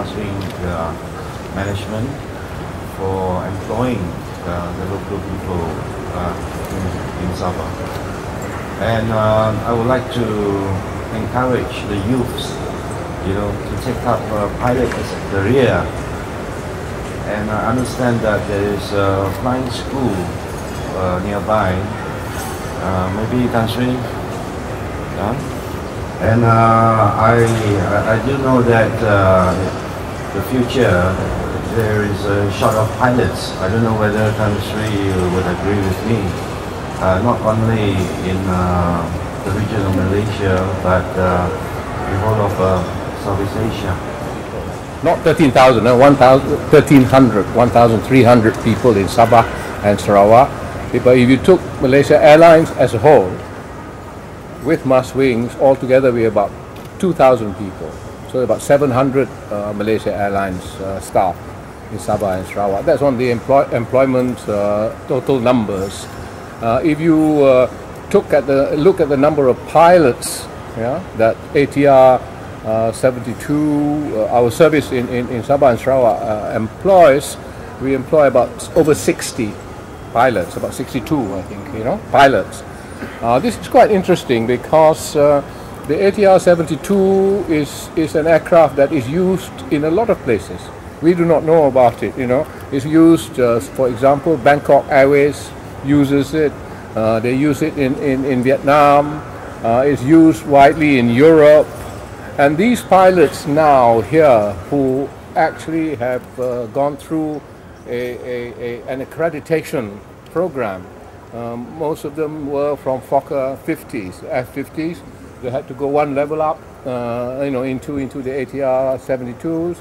Maswings management for employing the local people in Sabah. And I would like to encourage the youths, to take up pilot as a career. And I understand that there is a flying school nearby. Maybe Tan Sri. And I do know that the future there is a short of pilots. I don't know whether Tan Sri would agree with me. Not only in the region of Malaysia, but the whole of Southeast Asia. Not 13,000, 1,300, 1,300 people in Sabah and Sarawak. But if you took Malaysia Airlines as a whole, with Maswings, altogether we're about 2,000 people. So about 700 Malaysia Airlines staff in Sabah and Sarawak. That's on the employment total numbers. If you look at the number of pilots, that ATR 72, our service in Sabah and Sarawak employs, we employ about over 60 pilots, about 62 I think, pilots. This is quite interesting because the ATR 72 is an aircraft that is used in a lot of places. We do not know about it, It's used, for example, Bangkok Airways uses it. They use it in Vietnam. It's used widely in Europe. And these pilots now here who actually have gone through an accreditation program, most of them were from Fokker 50s, F-50s. They had to go one level up, into the ATR 72s.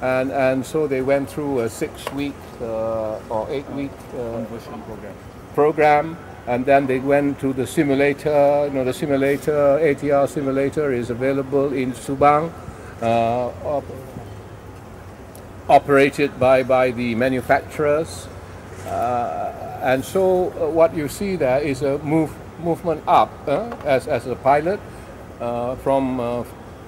And so they went through a 6-week or 8-week program, and then they went to the simulator. The simulator, ATR simulator, is available in Subang, operated by the manufacturers. And so what you see there is a movement up as a pilot from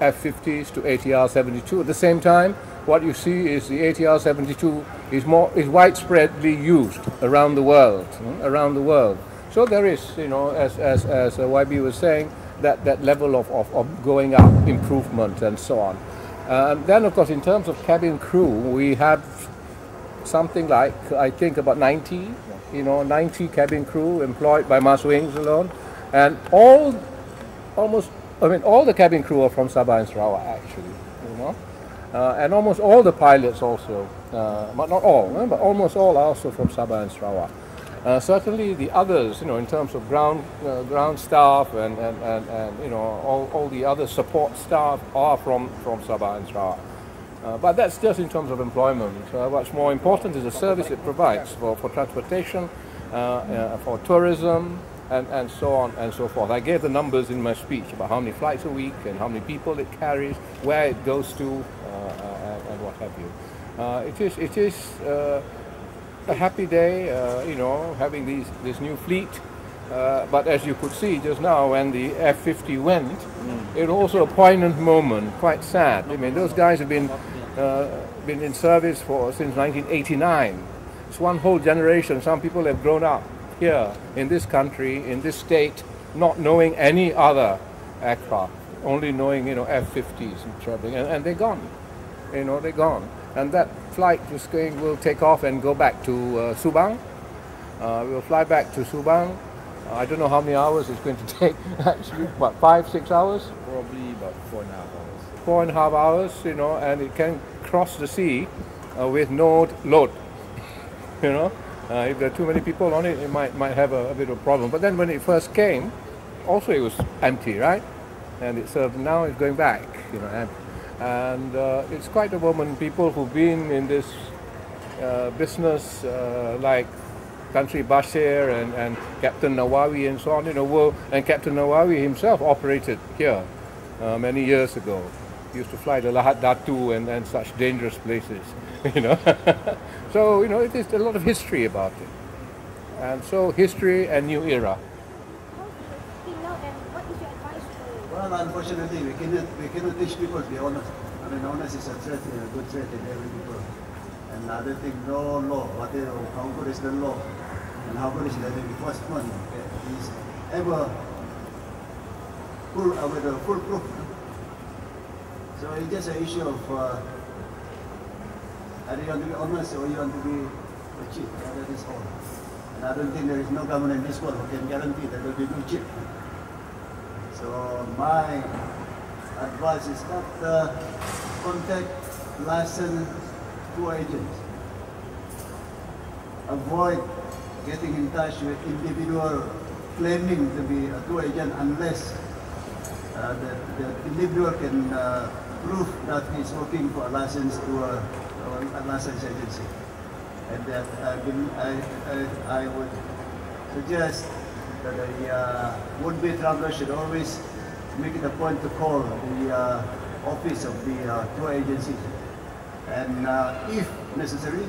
F-50s to ATR 72. At the same time, what you see is the ATR 72 is widespreadly used around the world. So there is, as YB was saying, that level of going up, improvement, and so on. Then, of course, in terms of cabin crew, we have something like, I think, about 90 cabin crew employed by Maswings alone, and all the cabin crew are from Sabah and Sarawak, actually, and almost all the pilots also, but not all, but almost all are also from Sabah and Sarawak. Certainly the others, in terms of ground staff and all the other support staff are from Sabah and Sarawak. But that's just in terms of employment. What's more important is the service it provides for transportation, for tourism, and so on and so forth. I gave the numbers in my speech about how many flights a week and how many people it carries, where it goes to, and what have you. It is a happy day, having this new fleet. But as you could see just now, when the F-50 went, it was also a poignant moment, quite sad. I mean, those guys have been in service since 1989. It's one whole generation. Some people have grown up here in this country, in this state, not knowing any other aircraft, only knowing F-50s and traveling, and they're gone. They're gone. And that flight will take off and go back to Subang. We'll fly back to Subang. I don't know how many hours it's going to take. Actually, what, 5-6 hours? Probably about 4.5 hours. 4.5 hours, and it can cross the sea with no load. If there are too many people on it, it might have a bit of a problem. But then when it first came, also it was empty, right? And now it's going back, and it's quite a moment. People who've been in this business, like Country Bashir and Captain Nawawi and so on, and Captain Nawawi himself operated here many years ago. He used to fly to Lahad Datu and such dangerous places, So, it is a lot of history about it. And so, history and new era. How do you feel now, and what is your advice to... Well, unfortunately, we cannot teach people. They all I mean, honest is a threat, a good threat in every people. And other thing, no law, whatever, how good is the law, and how good is the enforcement is ever foolproof. So it's just an issue of either you want to be honest or you want to be cheap. That is all. And I don't think there is no government in this world who can guarantee that there will be no cheap. So my advice is not contact licensed tour agents. Avoid getting in touch with individual claiming to be a tour agent unless the individual can prove that he's working for a licensed tour or a licensed agency. And that I would suggest that the would-be traveler should always make it a point to call the office of the tour agency. And if necessary,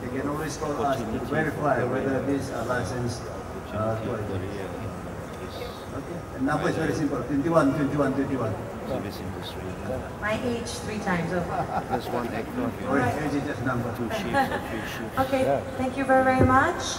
they can always call us to verify whether these are licensed tour agents. Okay, and number is very simple, 21, 21, 21. Service industry. My age 3 times over. There's one actor. Or age is just number. 2 shifts or 3 shifts. Okay, Yeah. thank you very, very much.